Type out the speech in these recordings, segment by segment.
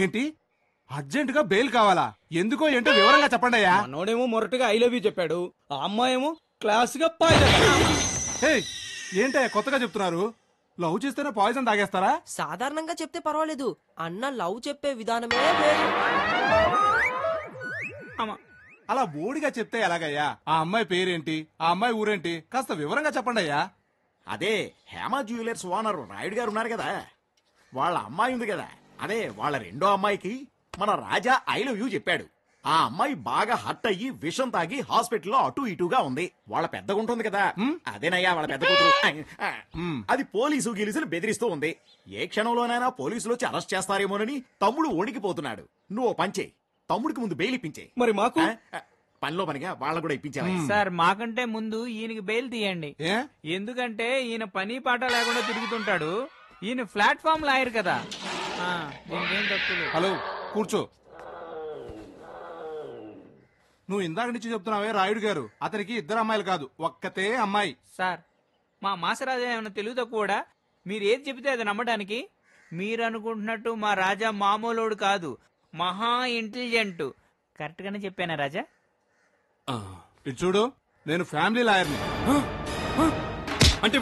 ఏంటి అర్జెంట్ గా బెయిల్ కావాలా? ఎందుకో ఏంటో వివరంగా చెప్పండి అయ్యా. మనోడేమో మొరటుగా ఐ లవ్ యూ చెప్పాడు, ఆ అమ్మాయేమో క్లాస్ గా పాయిజన్. ఏంటయ్యా కొత్తగా చెప్తున్నారు? లవ్ చేస్తేనే పాయిజన్ తాగేస్తారా? సాధారణంగా చెప్తే పర్వాలేదు, అన్న లవ్ చెప్పే విధానమే వేరు. అలా బోడిగా చెప్తే ఎలాగయ్యా? ఆ అమ్మాయి పేరేంటి, ఆ అమ్మాయి ఊరేంటి, కాస్త వివరంగా చెప్పండి అయ్యా. అదే హేమ జ్యువెలర్స్ ఓనర్ రాయుడు గారు ఉన్నారు కదా, వాళ్ళ అమ్మాయి ఉంది కదా, అదే వాళ్ళ రెండో అమ్మాయికి మన రాజా ఐ లవ్ యూ చెప్పాడు. ఆ అమ్మాయి బాగా హర్ట్ అయ్యి విషం తాగి హాస్పిటల్లో అటు ఇటుగా ఉంది. వాళ్ళ పెద్దగా ఉంటుంది కదా, అదేనయ్యా వాళ్ళ పెద్ద కూతురు. అది పోలీసు గిలిసులు బెదిరిస్తూ ఉంది. ఏ క్షణంలోనైనా పోలీసులు వచ్చి అరెస్ట్ చేస్తారేమోనని తమ్ముడు వణికిపోతున్నాడు. నువ్వు పంచే తమ్ముడికి ముందు బెయిల్ ఇప్పించే. మరి మాకు పనిలో పనిగా వాళ్ళ కూడా ఇప్పించాలి సార్. మాకంటే ముందు ఈయనకి బెయిల్ తీయండి. ఎందుకంటే ఈయన పని పాట లేకుండా తిరుగుతుంటాడు. ఈయన ప్లాట్ఫామ్ లాయర్ కదా. దీనికేం తప్పులు. హలో కూర్చో. నువ్వు ఇందాక నుంచి చెప్తున్నావే రాయుడు గారు, అతనికి ఇద్దరు అమ్మాయిలు కాదు, ఒక్కతే అమ్మాయి. సార్ మా మాసరాజా ఏమైనా తెలుగు తక్కువడా? మీరు ఏది చెబితే అది నమ్మడానికి. మీరు అనుకుంటున్నట్టు మా రాజా మామూలోడు కాదు, మహా ఇంటెలిజెంట్. కరెక్ట్ గానే చెప్పానా రాజా? ఇటు చూడు, నేను ఫ్యామిలీ లాయర్ని. అంటే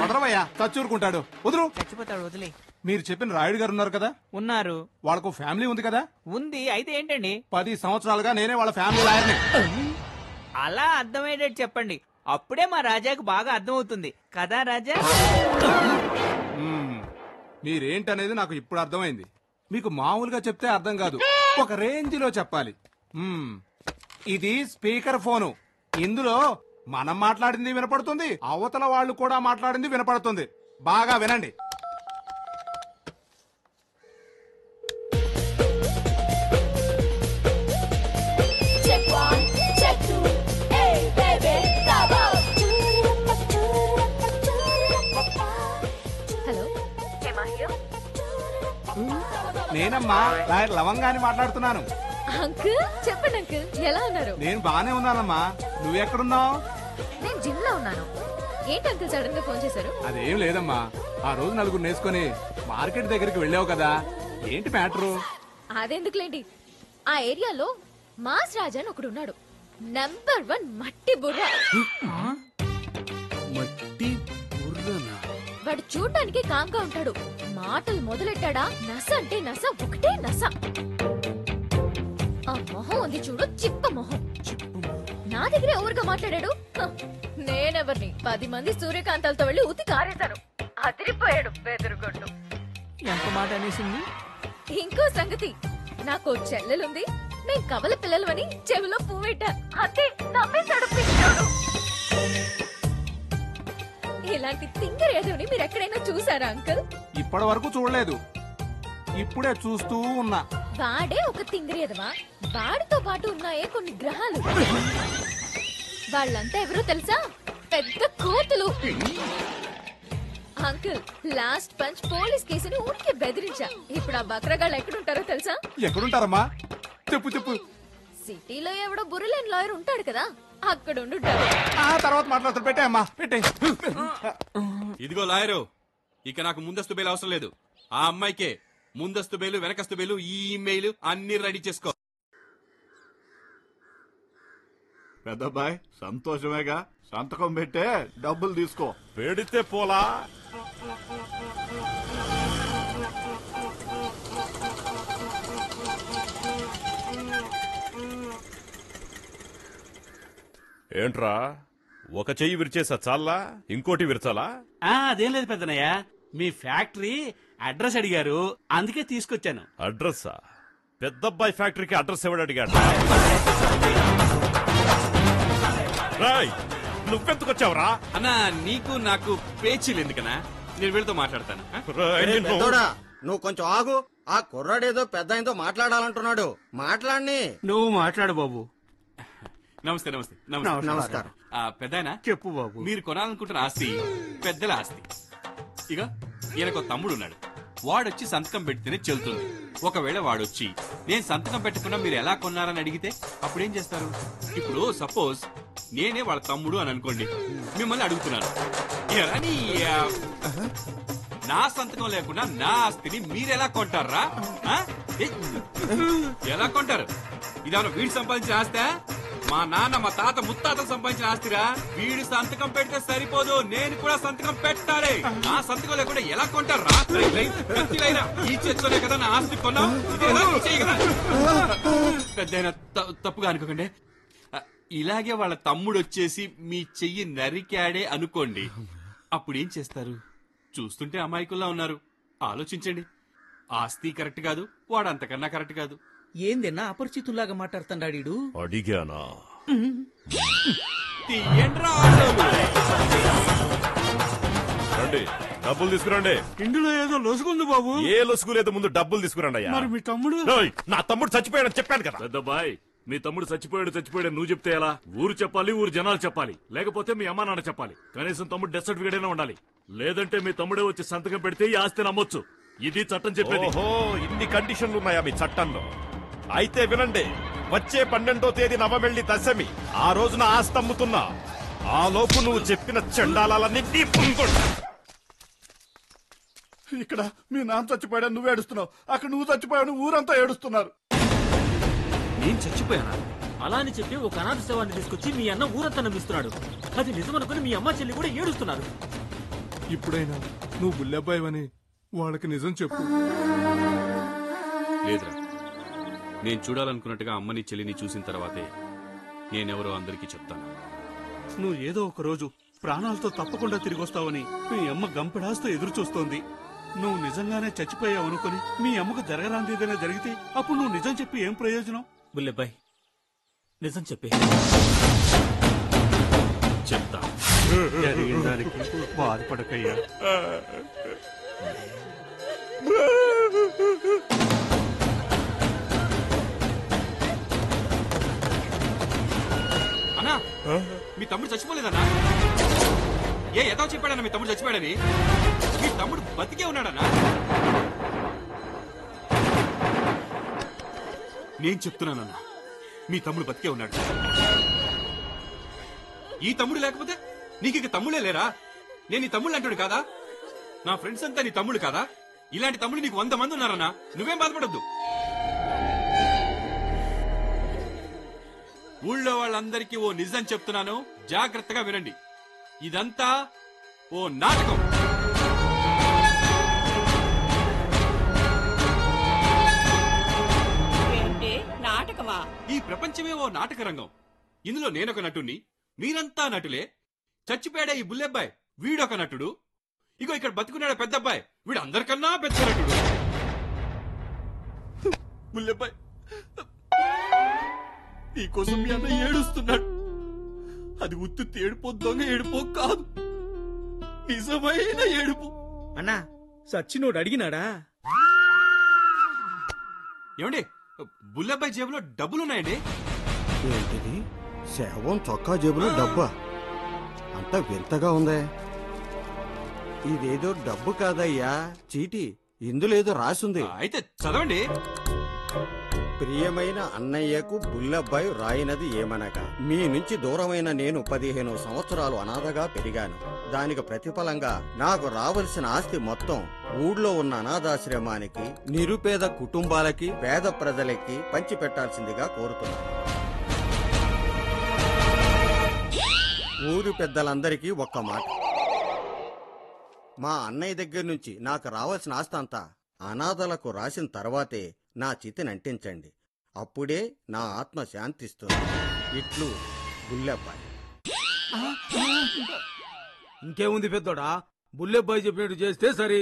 వదలవయ్యా, చచ్చూరుకుంటాడు. వదులు. చచ్చిపోతాడు, వదిలే. మీరు చెప్పిన రాయుడు గారు ఉన్నారు కదా, ఉన్నారు. వాళ్ళకు ఫ్యామిలీ ఉంది కదా? ఉంది. అయితే ఏంటండి? 10 సంవత్సరాలుగా నేనే వాళ్ళ ఫ్యామిలీ లాయర్ని. అలా అర్థమయ్యేటట్టు చెప్పండి, అప్పుడే మా రాజాకు బాగా అర్థమవుతుంది కదా రాజా. మీరేంటనేది నాకు ఇప్పుడు అర్థమైంది. మీకు మామూలుగా చెప్తే అర్థం కాదు, ఒక రేంజ్ లో చెప్పాలి. ఇది స్పీకర్ ఫోను. ఇందులో మనం మాట్లాడింది వినపడుతుంది, అవతల వాళ్ళు కూడా మాట్లాడింది వినపడుతుంది. బాగా వినండి. నేనమ్మా లాయర్ లవంగాని మాట్లాడుతున్నాను. అంకుల్ చెప్పండి అంకుల్, ఎలా ఉన్నారు? నేను బానే ఉన్నానమ్మా, నువ్వెక్కడున్నావు? నేను జిమ్ లో ఉన్నాను. ఏంటి అంకుల్ సడన్ గా ఫోన్ చేశారు? అదేం లేదమ్మా, ఆ రోజు నలుగురు నేసుకొని మార్కెట్ దగ్గరికి వెళ్ళావు కదా, ఏంటి మ్యాటరు? అదెందుకులేండి, ఆ ఏరియాలో మాస్ రాజా అని ఒకడు ఉన్నాడు. నంబర్ 1 మట్టి బుర్ర. మట్టి బుర్రనా? వాడు చూడటానికి కామ్గా ఉంటాడు, మాటలు మొదలెట్టాడా నస అంటే నస, ఒకటే నస. ఆ మొహం ఉంది చూడు, చిప్ప మొహం. నా దగ్గర ఎవరుగా మాట్లాడాడు? నేనెవరిని 10 మంది సూర్యకాంతాలతో వెళ్లి ఉతి కారేశాను. అదిరిపోయాడు బెదరుగొడ్డు. ఎంత మాట అనేసింది. ఇంకో సంగతి, నాకు చెల్లెలుంది, మేం కవల పిల్లలు చెవిలో పువ్వెట్టా, అంతే నమ్మేశాడు పిచ్చాడు. ఇలాంటి తింగర్ ఏదోని మీరు ఎక్కడైనా చూసారా అంకుల్? ఇప్పటి వరకు చూడలేదు, ఇప్పుడే చూస్తూ ఉన్నా. వాడే ఒక తింగర్ ఎదవా, వాడితో పాటు ఉన్నాయే కొన్ని గ్రహాలు. వాళ్ళంతా ఎవరో తెలుసా? పెద్ద కోతులు. అంకుల్ లాస్ట్ పంచ్ పోలీస్ కేసుని ఊరికే బెదిరించా. ఇప్పుడు ఆ బక్రగాళ్ళు ఎక్కడుంటారో తెలుసా? ఎక్కడుంటారమ్మా? చెప్పు చెప్పు. సిటీలో ఎవడో బుర్రలేని లాయర్ ఉంటాడు కదా, అక్కడ ఉండుంటారు. ఆ తర్వాత మాట్లాడుతూ పెట్టే అమ్మా, పెట్టే. ఇదిగో లాయరు, ఇక నాకు ముందస్తు బెయిల్ అవసరం లేదు. ఆ అమ్మాయికే ముందస్తు బెయిలు, వెనకస్తు బెయిలు, ఈ ఇమెయిల్ అన్ని రెడీ చేసుకో. పెద్దబ్బాయి సంతోషమేగా, సంతకం పెట్టే డబ్బులు తీసుకో. పెడితే పోలా. ఏంట్రా, ఒక చెయ్యి విరిచేసా చాలా, ఇంకోటి విరచాలా? అదేం లేదు పెద్దనయ్య, మీ ఫ్యాక్టరీ అడ్రస్ అడిగారు, అందుకే తీసుకొచ్చాను. అడ్రస్సా? పెద్దబ్బాయి ఫ్యాక్టరీకి అడ్రస్ ఎవడు అడిగాడు? నువ్వెందుకొచ్చావురా? అన్నా నీకు నాకు పేచీలు ఎందుకనా, నేను వీళ్ళతో మాట్లాడతాను. నువ్వు కొంచెం ఆగు. ఆ కుర్రాడేదో పెద్ద ఆయనతో మాట్లాడాలంటున్నాడు, మాట్లాడిని. నువ్వు మాట్లాడు బాబు. నమస్తే నమస్తే నమస్కారం. పెద్దాయనా చెప్పు బాబు. మీరు కొనాలనుకుంటున్న ఆస్తి పెద్దల ఆస్తి. ఇక ఈయనకు తమ్ముడు ఉన్నాడు, వాడొచ్చి సంతకం పెడితేనే చెల్లుతుంది. ఒకవేళ వాడొచ్చి నేను సంతకం పెట్టకుండా మీరు ఎలా కొన్నారని అడిగితే అప్పుడేం చేస్తారు? ఇప్పుడు సపోజ్ నేనే వాళ్ళ తమ్ముడు అని అనుకోండి, మిమ్మల్ని అడుగుతున్నాను, నా సంతకం లేకుండా నా ఆస్తిని మీరెలా కొంటారా? ఎలా కొంటారు? ఇదాను వీడు సంపాదించిన ఆస్తా? మా నాన్న మా తాత ముత్తాతలు సంపాదించిన ఆస్తిరా. వీడు సంతకం పెడితే సరిపోదు, నేను కూడా సంతకం పెట్టాలి. నా సంతకం లేకుండా ఎలా కొంటారా? ఈ చేతితోనే కదా నా ఆస్తి కొన్నాం. పెద్దయినా తప్పుగా అనుకోకండి. ఇలాగే వాళ్ళ తమ్ముడు వచ్చేసి మీ చెయ్యి నరికాడే అనుకోండి, అప్పుడేం చేస్తారు? చూస్తుంటే అమాయకుల్లా ఉన్నారు. ఆలోచించండి. ఆస్తి కరెక్ట్ కాదు, వాడు అంతకన్నా కరెక్ట్ కాదు. ఏందన్నా అపరిచితుల్లాగా మాట్లాడుతున్నాడు? అడిగానా? రండి, డబ్బులు తీసుకురండి. ఇందులో ఏదో లొసుగుంది బాబు. ఏ లొసుగు లేదు, ముందు డబ్బులు తీసుకురండి అయ్యా. మరి మీ తమ్ముడు? నా తమ్ముడు చచ్చిపోయాడని చెప్పాను కదా. పెద్దబ్బాయ్, మీ తమ్ముడు చచ్చిపోయాడు నువ్వు చెప్తే ఎలా? ఊరు చెప్పాలి, ఊరు జనాలు చెప్పాలి, లేకపోతే మీ అమ్మా నాన్న చెప్పాలి. కనీసం తమ్ముడు డెత్ సర్టిఫికేట్ అయినా ఉండాలి. లేదంటే మీ తమ్ముడే వచ్చి సంతకం పెడితే ఈ ఆస్తి నమ్మొచ్చు. ఇది చట్టం చెప్పేది. ఓహో, ఇన్ని కండిషన్లు ఉన్నాయా మీ చట్టంలో? అయితే వినండి, వచ్చే 12వ తేదీ నవమెల్లి దశమి. ఆ రోజున ఆస్తి అమ్ముతున్నా. ఆ లోపు నువ్వు చెప్పిన చండాలన్నీ నీ ముందుంటా. ఇక్కడ మీ నాన్న చచ్చిపోయాడు, నువ్వు ఏడుస్తున్నావు. అక్కడ నువ్వు చచ్చిపోయాడు, ఊరంతా ఏడుస్తున్నారు. నేను చచ్చిపోయానా? అలా అని చెప్పి ఒక అనాథ శవాన్ని తీసుకొచ్చి మీ అన్న ఊరంతా నమ్మిస్తున్నాడు. అది నిజమనుకుని మీ అమ్మ చెల్లి కూడా ఏడుస్తున్నారు. ఇప్పుడైనా నువ్వు బుల్లెబ్బాయివని వాళ్ళకి నిజం చెప్పు. లేదురా, నేను చూడాలనుకున్నట్టుగా అమ్మని చెల్లిని చూసిన తర్వాతే నేనెవరో అందరికీ చెప్తాను. నువ్వు ఏదో ఒక రోజు ప్రాణాలతో తప్పకుండా తిరిగి వస్తావని మీ అమ్మ గంపెడాస్తో ఎదురు చూస్తోంది. నువ్వు నిజంగానే చచ్చిపోయావు అనుకుని మీ అమ్మకు జరగరాంది ఏదైనా జరిగితే అప్పుడు నువ్వు నిజం చెప్పి ఏం ప్రయోజనం? బుల్లెబ్బాయ్, నిజం చెప్పే. చెప్తా. జరిగిన దానికి బాధపడకయ్యా. అన్నా, మీ తమ్ముడు చచ్చిపోలేదన్నా? ఏదో చెప్పాడన్నా మీ తమ్ముడు చచ్చిపోయాడని? మీ తమ్ముడు బతికే ఉన్నాడన్నా? నేను చెప్తున్నానన్నా, మీ తమ్ముడు బతికే ఉన్నాడు. ఈ తమ్ముడు లేకపోతే నీకు ఇక తమ్ముడే లేరా? నేను నీ తమ్ముడు అంటాడు కాదా? నా ఫ్రెండ్స్ అంతా నీ తమ్ముడు కాదా? ఇలాంటి తమ్ముడు నీకు 100 మంది ఉన్నారన్నా. నువ్వేం బాధపడద్దు. ఊళ్ళో వాళ్ళందరికీ ఓ నిజం చెప్తున్నాను, జాగ్రత్తగా వినండి. ఇదంతా ఓ నాటకం. నాటకమా? ఈ ప్రపంచమే ఓ నాటక రంగం. ఇందులో నేనొక నటుణ్ణి, మీరంతా నటులే. చచ్చిపోయాడే ఈ బుల్లెబ్బాయ్, వీడొక నటుడు. ఇగో ఇక్కడ బతుకున్నాడు పెద్దబ్బాయ్, వీడు అందరికన్నా పెద్ద నటుడు. బుల్లెబ్బాయ్, నీకోసం మీ అన్న ఏడుస్తున్నాడు. అది ఉత్తి ఏడుపో, దొంగ ఏడుపో కాదు, నిజమైన ఏడుపు. అన్నా, సచ్చినోడు అడిగినాడా? ఏమండి, బుల్లెబ్బాయ్ జేబులో డబ్బులున్నాయండి. ఏంటిది? శవం చొక్కా జేబులో డబ్బా? అంత వింతగా ఉందే. ఇదేదో డబ్బు కాదయ్యా, చీటీ. ఇందులో ఏదో రాసుంది. అయితే చదవండి. ప్రియమైన అన్నయ్యకు బుల్లబ్బాయి రాయినది ఏమనగా, మీ నుంచి దూరమైన నేను 15 సంవత్సరాలు అనాథగా పెరిగాను. దానికి ప్రతిఫలంగా నాకు రావలసిన ఆస్తి మొత్తం ఊళ్ళో ఉన్న అనాథాశ్రమానికి, నిరుపేద కుటుంబాలకి, పేద ప్రజలకి పంచిపెట్టాల్సిందిగా కోరుతున్నాను. ఊరు పెద్దలందరికీ ఒక్క మాట. మా అన్నయ్య దగ్గర నుంచి నాకు రావాల్సిన ఆస్తి అంతా అనాథలకు రాసిన తర్వాతే నా చితిని అంటించండి. అప్పుడే నా ఆత్మ శాంతిస్తుంది. ఇట్లు బుల్లెబ్బాయి. ఇంకేముంది పెద్దోడా, బుల్లెబ్బాయి చెప్పినట్టు చేస్తే సరి.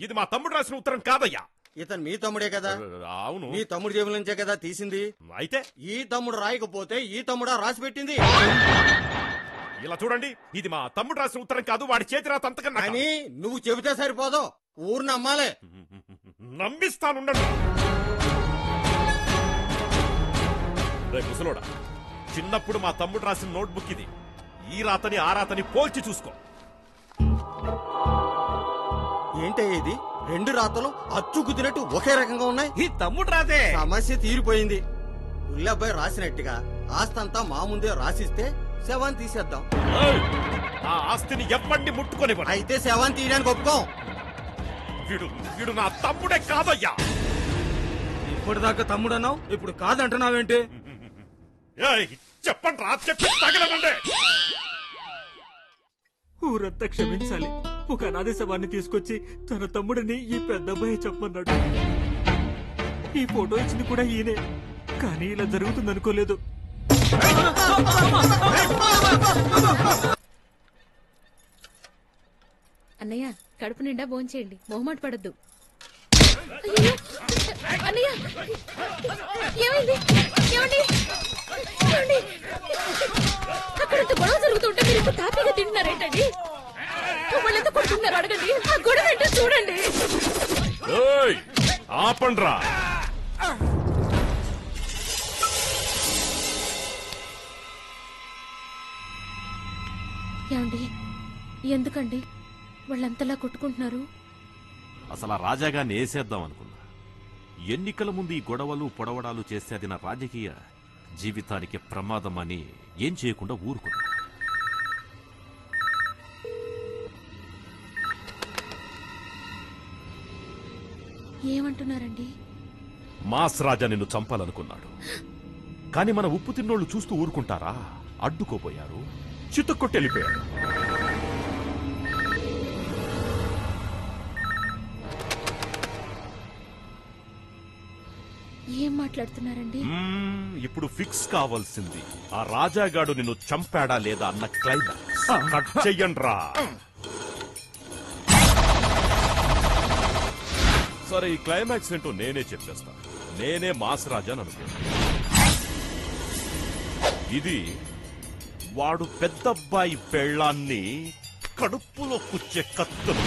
ఇది మా తమ్ముడు రాసిన ఉత్తరం కాదయ్యా. ఇతను మీ తమ్ముడే కదా? అవును. మీ తమ్ముడు జేబుల నుంచే కదా తీసింది. అయితే ఈ తమ్ముడు రాయకపోతే ఈ తమ్ముడా రాసి పెట్టింది? ఇలా చూడండి, ఇది మా తమ్ముడు రాసిన ఉత్తరం కాదు, వాడి చేతి రాత అంతకన్నా. అని నువ్వు చెబితే సరిపోదు, ఊరు నమ్మాలే. నమ్మిస్తానుండండి. రే ముసలోడా, చిన్నప్పుడు మా తమ్ముడు రాసిన నోట్బుక్ ఇది. ఈ రాతని ఆ రాతని పోల్చి చూసుకో. ఏంటే ఇది? 2 రాతలు అచ్చుకుతినట్టు ఒకే రకంగా ఉన్నాయి. ఈ తమ్ముడు రాతే. సమస్య తీరిపోయింది. బుల్లెబ్బాయి రాసినట్టుగా ఆస్తంతా మా ముందే రాసిస్తే శవాన్ని తీసేద్దాం. ఆ ఆస్తిని ఎవ్వండి ముట్టుకొని అయితే శవాన్ని తీయడానికి ఒప్పుకోం. వీడు నా తమ్ముడే కాదయ్యా. ఇప్పటిదాకా తమ్ముడు అన్నావు, ఇప్పుడు కాదంటున్నావేంటి? చెప్పండి రా, చెప్పి తగలనండి. ఊరంతా క్షమించాలి. ఒక అనాథ శవాన్ని తీసుకొచ్చి తన తమ్ముడిని ఈ పెద్దబ్బాయి చెప్పమన్నాడు. ఈ ఫోటో ఇచ్చింది కూడా ఈయనే. కానీ ఇలా జరుగుతుంది అనుకోలేదు. అన్నయ్య కడుపు నిండా భోంచేయండి, మొహమాట పడద్దు. అన్నయ్య ఏమైంది? ఏమండి? ఏమండి? అక్కడంత గొడవ జరుగుతుంటే మీరు ఇంత హ్యాపీగా తింటున్నారేంటండి? వాళ్ళెంత కొడుతున్నారు అడగండి. ఆ గొడవ ఏంటో చూడండి. ఆపండ్రా. ఏమండి? ఎందుకండి వాళ్ళంతలా కొట్టుకుంటున్నారు? అసలు ఆ రాజాగాన్ని వేసేద్దాం అనుకున్నా. ఎన్నికల ముందు ఈ గొడవలు పొడవడాలు చేస్తే అది నా రాజకీయ జీవితానికి ప్రమాదం అని ఏం చేయకుండా ఊరుకున్నా. ఏమంటున్నారండి? మాస్ రాజా నిన్ను చంపాలనుకున్నాడు. కాని మన ఉప్పు తిన్నోళ్లు చూస్తూ ఊరుకుంటారా? అడ్డుకోపోయారు, చితుక్కొట్టెళ్ళిపోయారు. ఏం మాట్లాడుతున్నారండి? ఇప్పుడు ఫిక్స్ కావాల్సింది ఆ రాజాగాడు నిన్ను చంపాడా లేదా అన్న క్లైమాక్స్. కట్ చెయ్యండ్రా. సరే, ఈ క్లైమాక్స్ ఏంటో నేనే చెప్పేస్తా. నేనే మాస్ రాజా అని అనుకున్నా. ఇది వాడు పెద్దబ్బాయి పెళ్ళాన్ని కడుపులో కుచ్చే కత్తులు.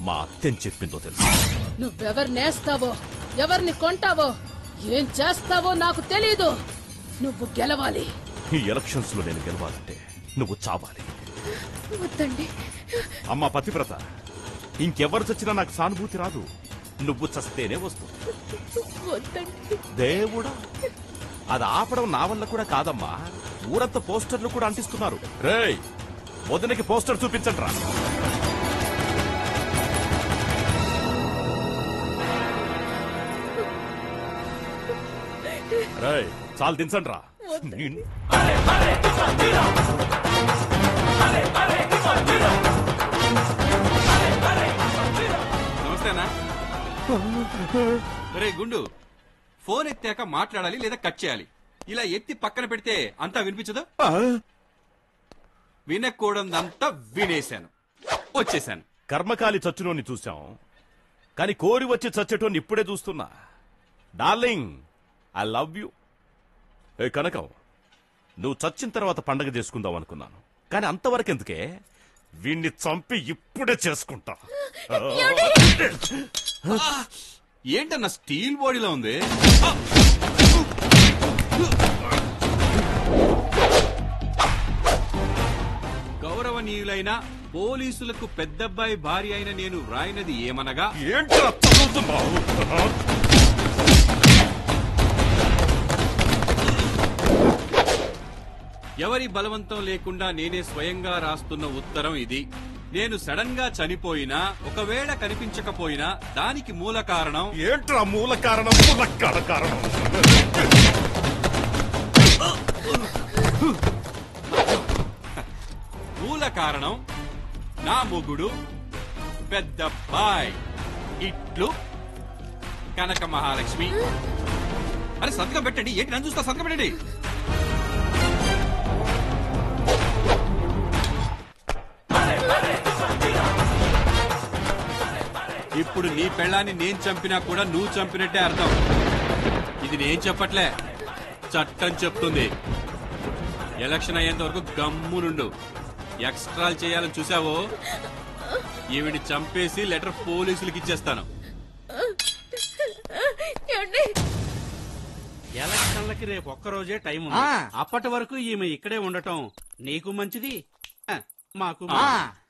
మా అత్తెని చెప్పిందో తెలుసు. నువ్వెవర్నేస్తావో, ఎవరిని కొంటావో, ఏం చేస్తావో నాకు తెలీదు. నువ్వు గెలవాలి. ఈ ఎలక్షన్స్ లో నేను గెలవాలంటే నువ్వు చావాలి. వద్దండి. అమ్మా పతివ్రత, ఇంకెవరు చచ్చినా నాకు సానుభూతి రాదు. నువ్వు చస్తేనే వస్తుంది. వద్దండి. దేవుడా, అది ఆపడం నా వల్ల కూడా కాదమ్మా. ఊరంతా పోస్టర్లు కూడా అంటిస్తున్నారు. రేయ్, వదినకి పోస్టర్ చూపించండి రా. రేయ్, చాలు దించండి రా. నమస్తేనా? రే గుండు, ఫోన్ ఎత్తాక మాట్లాడాలి లేదా కట్ చేయాలి. ఇలా ఎత్తి పక్కన పెడితే అంతా వినిపించదు. వినకూడదంతా వినేశాను, వచ్చేశాను. కర్మకాలి చచ్చునోని చూశాం, కానీ కోరి వచ్చి చచ్చేటోని ఇప్పుడే చూస్తున్నా. Darling, I love you. ఏ కనకం, నువ్వు చచ్చిన తర్వాత పండగ చేసుకుందాం అనుకున్నాను, కానీ అంతవరకు ఎందుకే, వీణ్ణి చంపి ఇప్పుడే చేసుకుంటా. ఏంటన్నా స్టీల్ బాడీలో ఉంది? గౌరవనీయులైన పోలీసులకు పెద్దబ్బాయి భార్య అయిన నేను రాయినది ఏమనగా, ఏంటో చదువుతున్నావు? ఎవరి బలవంతం లేకుండా నేనే స్వయంగా రాస్తున్న ఉత్తరం ఇది. నేను సడన్ గా చనిపోయినా, ఒకవేళ కనిపించకపోయినా దానికి మూల కారణం. ఏంట్రా మూల కారణం? మూలక్కడ కారణం మూల కారణం నా మొగుడు పెద్దబ్బాయ్. ఇట్లు కనక మహాలక్ష్మి. అరే సంతకం పెట్టండి. ఏంటి నన్ను చూస్తా? సంతకం పెట్టండి. ఇప్పుడు నీ పెళ్ళాన్ని నేను చంపినా కూడా నువ్వు చంపినట్టే అర్థం. ఇది నేను చెప్పట్లే, చట్టం చెప్తుంది. ఎలక్షన్ అయ్యేంత వరకు గమ్మునుండు. ఎక్స్ట్రాలు చేయాలని చూసావో, ఈవిని చంపేసి లెటర్ పోలీసులకు ఇచ్చేస్తాను. ఎలక్షన్లకి రేపు ఒక్కరోజే టైం ఉంది. అప్పటి వరకు ఈమె ఇక్కడే ఉండటం నీకు మంచిది, మాకు మంచిది.